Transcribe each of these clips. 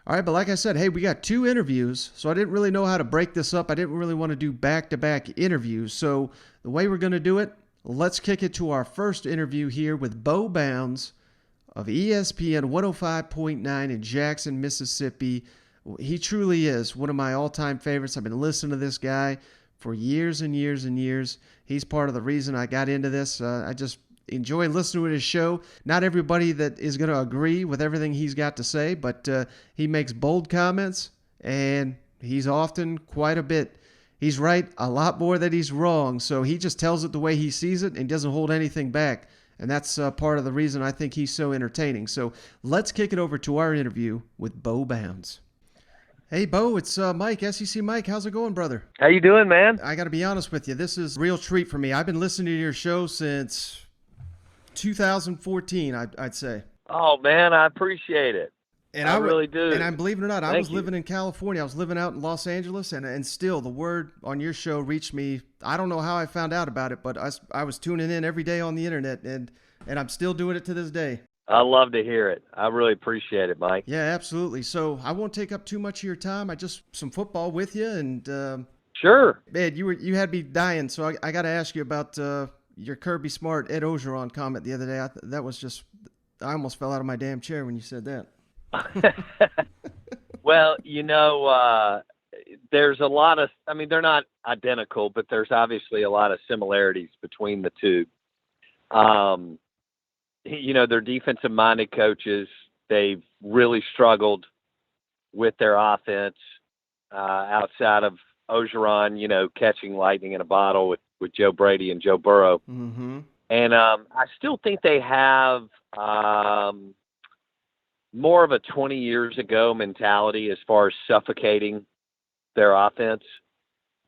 All right, but like I said, hey, we got 2 interviews, so I didn't really know how to break this up. I didn't really want to do back-to-back interviews. So the way we're going to do it, let's kick it to our first interview here with Bo Bounds of ESPN 105.9 in Jackson, Mississippi. He truly is one of my all-time favorites. I've been listening to this guy for years and years and years. He's part of the reason I got into this. I just enjoy listening to his show. Not everybody that is going to agree with everything he's got to say, but he makes bold comments, and he's often quite a bit. He's right a lot more than he's wrong, so he just tells it the way he sees it and doesn't hold anything back, and that's part of the reason I think he's so entertaining. So let's kick it over to our interview with Bo Bounds. Hey, Bo, it's Mike, SEC Mike. How's it going, brother? How you doing, man? I got to be honest with you. This is a real treat for me. I've been listening to your show since 2014, I'd say. Oh, man, I appreciate it. And I really do. And I'm believe it or not, I was Thank you. living in California. I was living out in Los Angeles, and still the word on your show reached me. I don't know how I found out about it, but I was tuning in every day on the internet, and I'm still doing it to this day. I love to hear it. I really appreciate it, Mike. Yeah, absolutely. So I won't take up too much of your time. I just some football with you, and Sure. man, you had me dying. So I got to ask you about your Kirby Smart Ed Orgeron comment the other day. That was just, I almost fell out of my damn chair when you said that. Well, there's a lot of, I mean, they're not identical, but there's obviously a lot of similarities between the two. They're defensive-minded coaches. They've really struggled with their offense outside of Orgeron, catching lightning in a bottle with Joe Brady and Joe Burrow. Mm-hmm. And I still think they have more of a 20 years ago mentality as far as suffocating their offense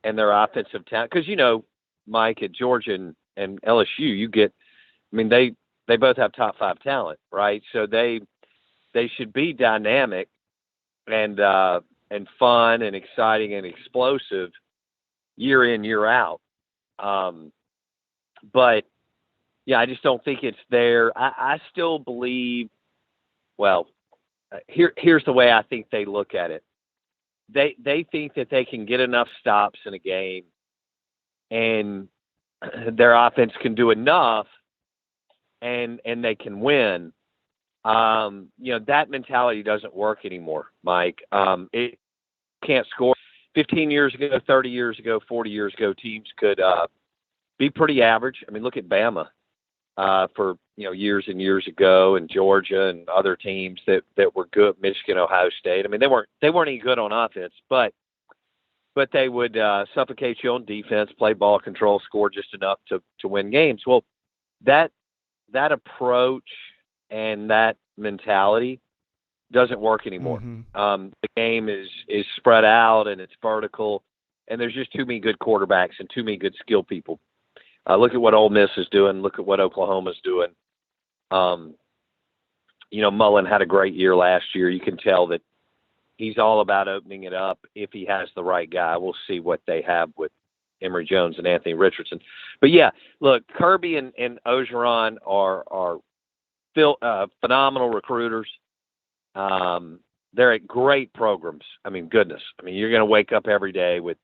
and their offensive talent. Because, Mike, at Georgia and LSU, they both have top 5 talent, right? So they should be dynamic and fun and exciting and explosive year in, year out. But yeah, I just don't think it's there. I still believe, here's the way I think they look at it. They think that they can get enough stops in a game and their offense can do enough and they can win. That mentality doesn't work anymore, Mike. It can't score. 15 years ago, 30 years ago, 40 years ago, teams could be pretty average. I mean, look at Bama for years and years ago, and Georgia and other teams that were good. Michigan, Ohio State. I mean, they weren't any good on offense, but they would suffocate you on defense, play ball control, score just enough to win games. Well, that approach and that mentality doesn't work anymore. Mm-hmm. The game is spread out and it's vertical, and there's just too many good quarterbacks and too many good skill people. Look at what Ole Miss is doing. Look at what Oklahoma's doing. Mullen had a great year last year. You can tell that he's all about opening it up if he has the right guy. We'll see what they have with Emory Jones and Anthony Richardson. But yeah, look, Kirby and Orgeron are phenomenal recruiters. They're at great programs. I mean, goodness. I mean, you're going to wake up every day with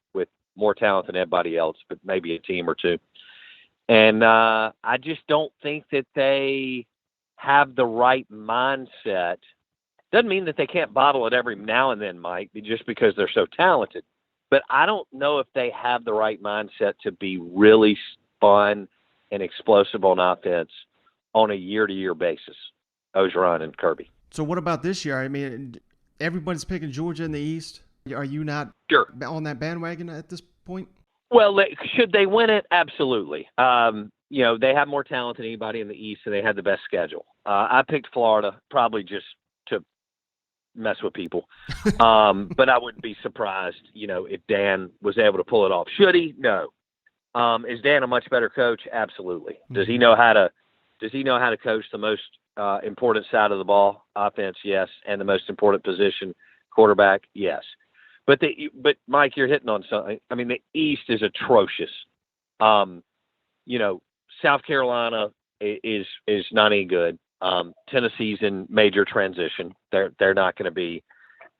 more talent than anybody else, but maybe a team or two. And I just don't think that they have the right mindset. Doesn't mean that they can't bottle it every now and then, Mike, just because they're so talented. But I don't know if they have the right mindset to be really fun and explosive on offense on a year-to-year basis, Orgeron and Kirby. So what about this year? I mean, everybody's picking Georgia in the East. Are you not on that bandwagon at this point? Well, should they win it? Absolutely. They have more talent than anybody in the East, and they had the best schedule. I picked Florida probably just to mess with people. But I wouldn't be surprised, if Dan was able to pull it off. Should he? No. Is Dan a much better coach? Absolutely. Does he know how to coach the most important side of the ball? Offense, yes. And the most important position, quarterback, yes. But Mike, you're hitting on something. I mean, the East is atrocious. South Carolina is not any good. Tennessee's in major transition. They're not going to be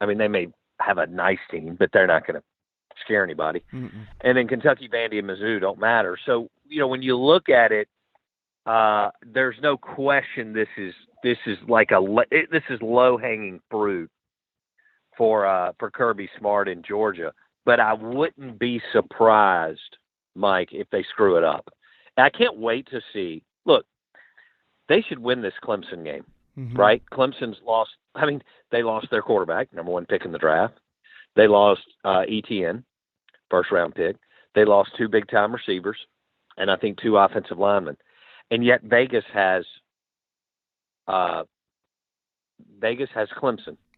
I mean, they may have a nice team, but they're not going to scare anybody. Mm-mm. And then Kentucky, Vandy, and Mizzou don't matter. So, when you look at it, there's no question this is low-hanging fruit for Kirby Smart in Georgia. But I wouldn't be surprised, Mike, if they screw it up. I can't wait to see. Look, they should win this Clemson game, right? Clemson's lost. I mean, they lost their quarterback, number 1 pick in the draft. They lost ETN, first-round pick. They lost 2 big-time receivers, and I think 2 offensive linemen. And yet Vegas has Clemson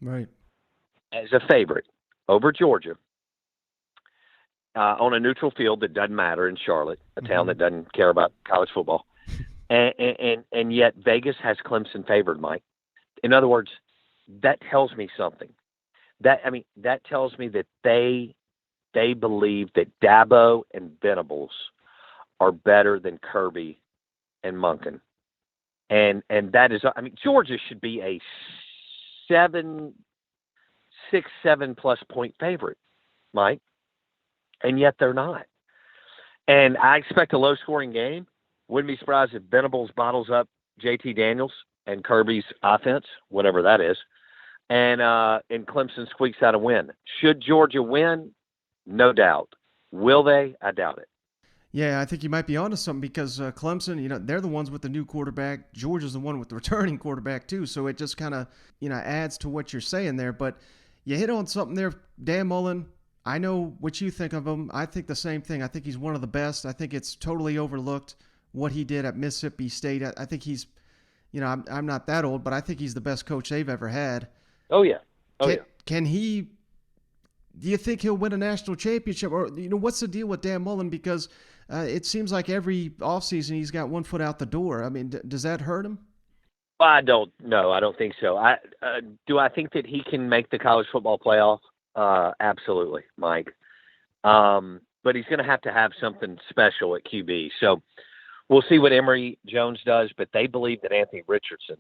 right as a favorite over Georgia on a neutral field that doesn't matter in Charlotte, a town that doesn't care about college football. And yet Vegas has Clemson favored, Mike. In other words, that tells me something. That tells me that they believe that Dabo and Venables are better than Kirby and Monken. And that is, Georgia should be a 7+ point favorite, Mike. And yet they're not. And I expect a low-scoring game. Wouldn't be surprised if Venables bottles up JT Daniels and Kirby's offense, whatever that is, and Clemson squeaks out a win. Should Georgia win? No doubt. Will they? I doubt it. Yeah, I think you might be onto something because Clemson, they're the ones with the new quarterback. Georgia's the one with the returning quarterback too. So it just kind of, adds to what you're saying there. But you hit on something there, Dan Mullen. I know what you think of him. I think the same thing. I think he's one of the best. I think it's totally overlooked what he did at Mississippi State. I think he's, I'm not that old, but I think he's the best coach they've ever had. Oh, yeah. Can he, do you think he'll win a national championship? Or, what's the deal with Dan Mullen? Because it seems like every offseason he's got one foot out the door. I mean, does that hurt him? I don't know. I don't think so. Do I think that he can make the college football playoff? Absolutely, Mike. But he's going to have something special at QB. So we'll see what Emory Jones does, but they believe that Anthony Richardson,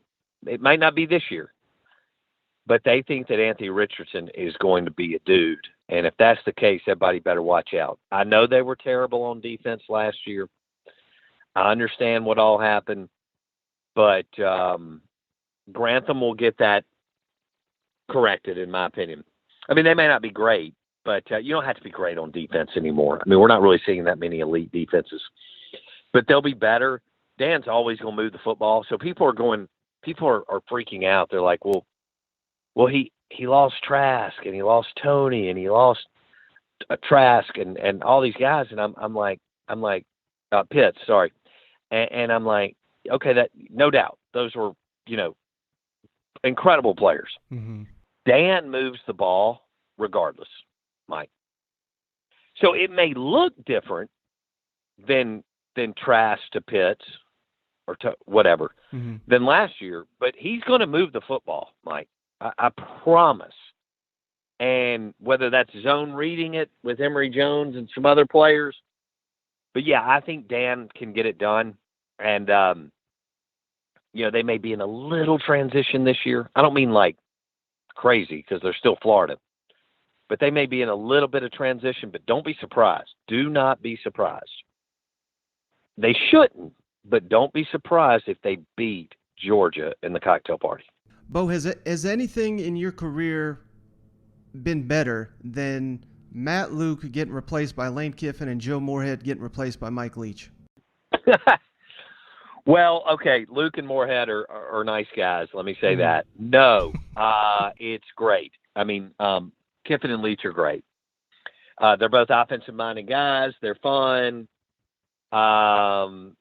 it might not be this year, but they think that Anthony Richardson is going to be a dude. And if that's the case, everybody better watch out. I know they were terrible on defense last year. I understand what all happened, but Grantham will get that corrected, in my opinion. They may not be great, but you don't have to be great on defense anymore. We're not really seeing that many elite defenses, but they'll be better. Dan's always going to move the football. So people are freaking out. They're like, well, he lost Trask and he lost Tony and he lost Trask and all these guys. And I'm like, Pitts, sorry. And I'm like, okay, that no doubt. Those were, incredible players. Mm-hmm. Dan moves the ball regardless, Mike. So it may look different than Trask to Pitts or to whatever than last year, but he's going to move the football, Mike. I promise. And whether that's zone reading it with Emory Jones and some other players, but yeah, I think Dan can get it done. And, they may be in a little transition this year. I don't mean like crazy because they're still Florida, but they may be in a little bit of transition, but don't be surprised. Do not be surprised. They shouldn't, but don't be surprised if they beat Georgia in the cocktail party. Bo, has anything in your career been better than Matt Luke getting replaced by Lane Kiffin and Joe Morehead getting replaced by Mike Leach? Well, okay, Luke and Morehead are nice guys. Let me say that. No, it's great. Kiffin and Leach are great. They're both offensive-minded guys. They're fun. They're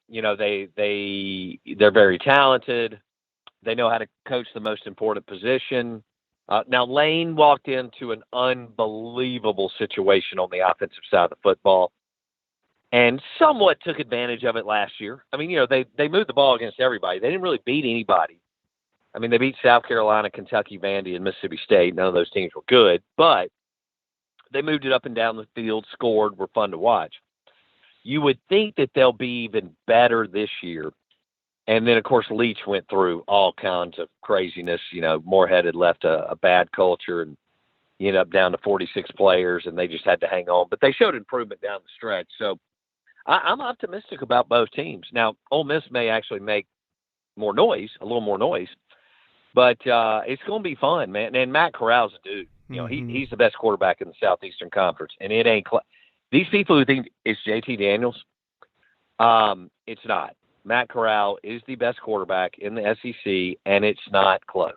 very talented. They know how to coach the most important position. Now, Lane walked into an unbelievable situation on the offensive side of the football and somewhat took advantage of it last year. They moved the ball against everybody. They didn't really beat anybody. They beat South Carolina, Kentucky, Vandy, and Mississippi State. None of those teams were good, but they moved it up and down the field, scored, were fun to watch. You would think that they'll be even better this year. And then, of course, Leach went through all kinds of craziness. Morehead had left a bad culture, and you end up down to 46 players, and they just had to hang on. But they showed improvement down the stretch. So I'm optimistic about both teams. Now, Ole Miss may actually make a little more noise, but it's going to be fun, man. And Matt Corral's a dude. You know, he's the best quarterback in the Southeastern Conference, and it ain't these people who think it's JT Daniels. It's not. Matt Corral is the best quarterback in the SEC, and it's not close.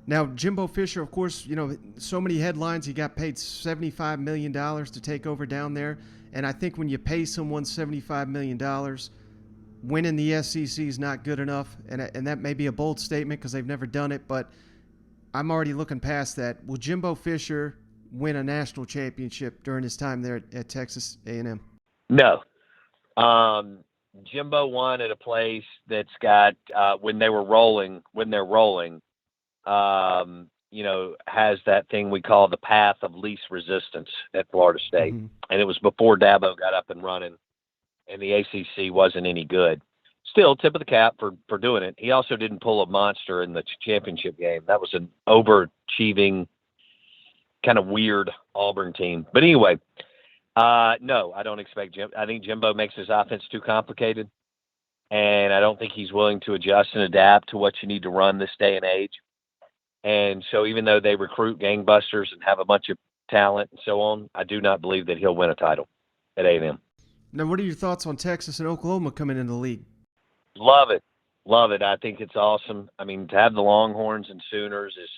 Now, Jimbo Fisher, of course, you know, so many headlines. He got paid $75 million to take over down there. And I think when you pay someone $75 million, winning the SEC is not good enough. And that may be a bold statement because they've never done it, but I'm already looking past that. Will Jimbo Fisher win a national championship during his time there at Texas A&M? No. Jimbo won at a place that's got when they're rolling, you know, has that thing we call the path of least resistance at Florida State. And it was before Dabo got up and running, and the ACC wasn't any good. Still, tip of the cap for doing it. He also didn't pull a monster in the championship game. That was an overachieving, kind of weird Auburn team. But anyway, no, I don't expect Jim. I think Jimbo makes his offense too complicated, and I don't think he's willing to adjust and adapt to what you need to run this day and age. And so even though they recruit gangbusters and have a bunch of talent and so on, I do not believe that he'll win a title at A&M. Now, what are your thoughts on Texas and Oklahoma coming into the league? Love it. Love it. I think it's awesome. I mean, to have the Longhorns and Sooners is,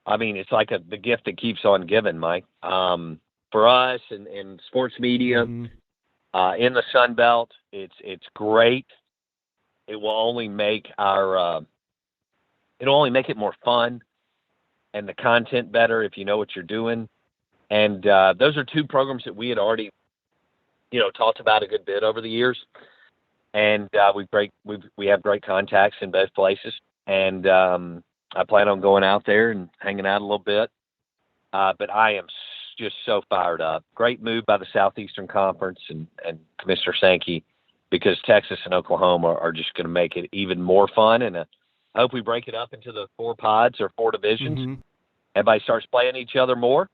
I mean, it's like the gift that keeps on giving, Mike. For us and sports media in the Sun Belt, it's great. It will only make it'll only make it more fun and the content better if you know what you're doing. And those are two programs that we had already, you know, talked about a good bit over the years. And we have great contacts in both places. And I plan on going out there and hanging out a little bit. But I am just so fired up. Great move by the Southeastern Conference and Commissioner Sankey, because Texas and Oklahoma are just going to make it even more fun. And I hope we break it up into the 4 pods or 4 divisions. Everybody starts playing each other more.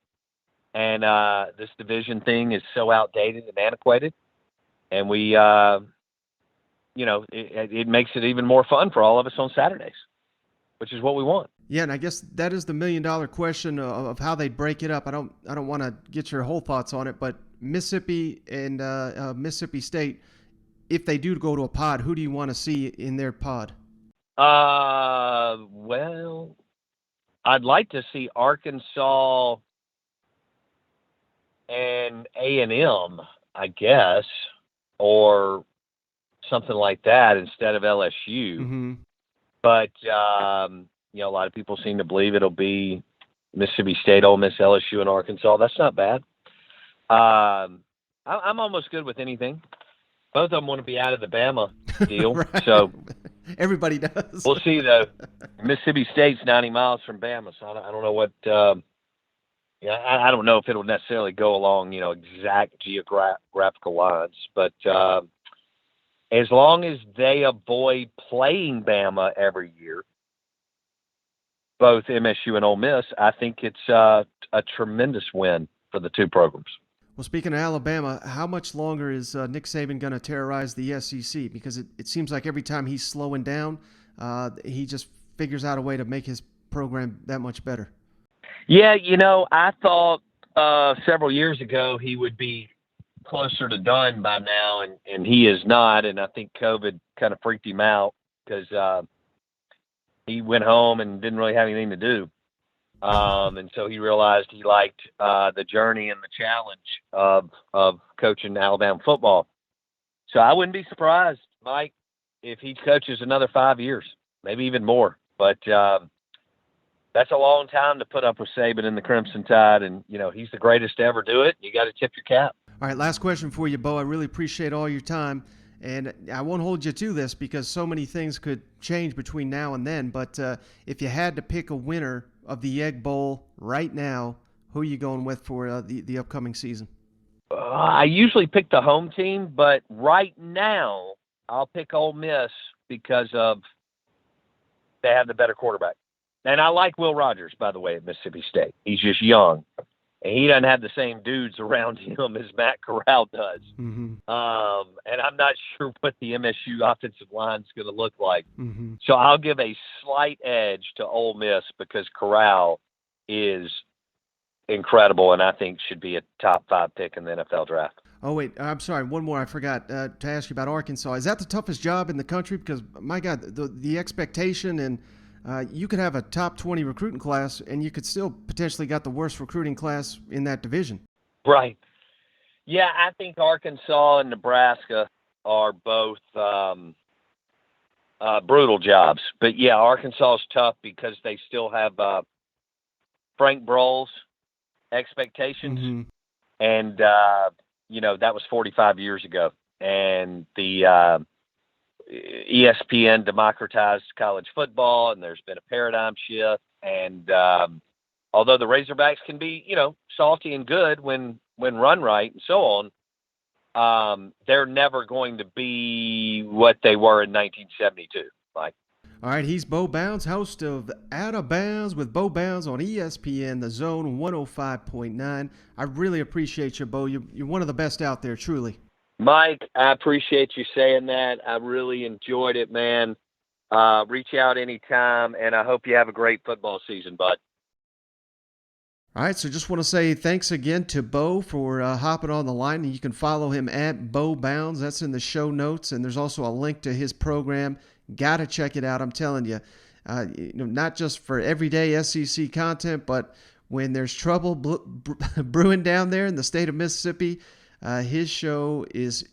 And this division thing is so outdated and antiquated. And we, you know, it makes it even more fun for all of us on Saturdays, which is what we want. Yeah, and I guess that is the million-dollar question of how they break it up. I don't want to get your whole thoughts on it, but Mississippi and Mississippi State, if they do go to a pod, who do you want to see in their pod? Well, I'd like to see Arkansas and A&M, I guess, or something like that instead of LSU. But you know, a lot of people seem to believe it'll be Mississippi State, Ole Miss, LSU, and Arkansas. That's not bad. I'm almost good with anything. Both of them want to be out of the Bama deal, Right. So everybody does. We'll see. Though Mississippi State's 90 miles from Bama, so I don't know what. I don't know if it'll necessarily go along, you know, exact geographical lines, but as long as they avoid playing Bama every year, both MSU and Ole Miss, I think it's a tremendous win for the two programs. Well, speaking of Alabama, how much longer is Nick Saban going to terrorize the SEC? Because it seems like every time he's slowing down, he just figures out a way to make his program that much better. Yeah, you know, I thought several years ago he would be closer to done by now, and he is not. And I think COVID kind of freaked him out because he went home and didn't really have anything to do. And so he realized he liked the journey and the challenge of coaching Alabama football. So I wouldn't be surprised, Mike, if he coaches another 5 years, maybe even more. But that's a long time to put up with Saban and the Crimson Tide. And, you know, he's the greatest to ever do it. You got to tip your cap. All right, last question for you, Bo. I really appreciate all your time. And I won't hold you to this because so many things could change between now and then. But if you had to pick a winner of the Egg Bowl right now, who are you going with for the upcoming season? I usually pick the home team, but right now I'll pick Ole Miss because of they have the better quarterback. And I like Will Rogers, by the way, at Mississippi State. He's just young. And he doesn't have the same dudes around him as Matt Corral does. Mm-hmm. And I'm not sure what the MSU offensive line is going to look like. Mm-hmm. So I'll give a slight edge to Ole Miss because Corral is incredible and I think should be a top 5 pick in the NFL draft. Oh, wait, I'm sorry. One more I forgot to ask you about Arkansas. Is that the toughest job in the country? Because, my God, the expectation and you could have a top 20 recruiting class and you could still potentially got the worst recruiting class in that division. Right. Yeah, I think Arkansas and Nebraska are both brutal jobs. But, yeah, Arkansas is tough because they still have Frank Broyles expectations. Mm-hmm. And, that was 45 years ago. And the ESPN democratized college football, and there's been a paradigm shift. And although the Razorbacks can be, salty and good when run right and so on, they're never going to be what they were in 1972. Like, all right, he's Bo Bounds, host of Out of Bounds with Bo Bounds on ESPN, The Zone 105.9. I really appreciate you, Bo. You're one of the best out there, truly. Mike, I appreciate you saying that. I really enjoyed it, man. Reach out anytime, and I hope you have a great football season, bud. All right, so just want to say thanks again to Bo for hopping on the line. And you can follow him at Bo Bounds. That's in the show notes, and there's also a link to his program. Got to check it out. I'm telling you, not just for everyday SEC content, but when there's trouble brewing down there in the state of Mississippi, his show is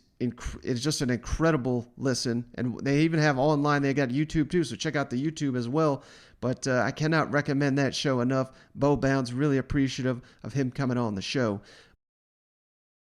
just an incredible listen. And they even have online. They got YouTube too, so check out the YouTube as well. But I cannot recommend that show enough. Bo Bounds, really appreciative of him coming on the show.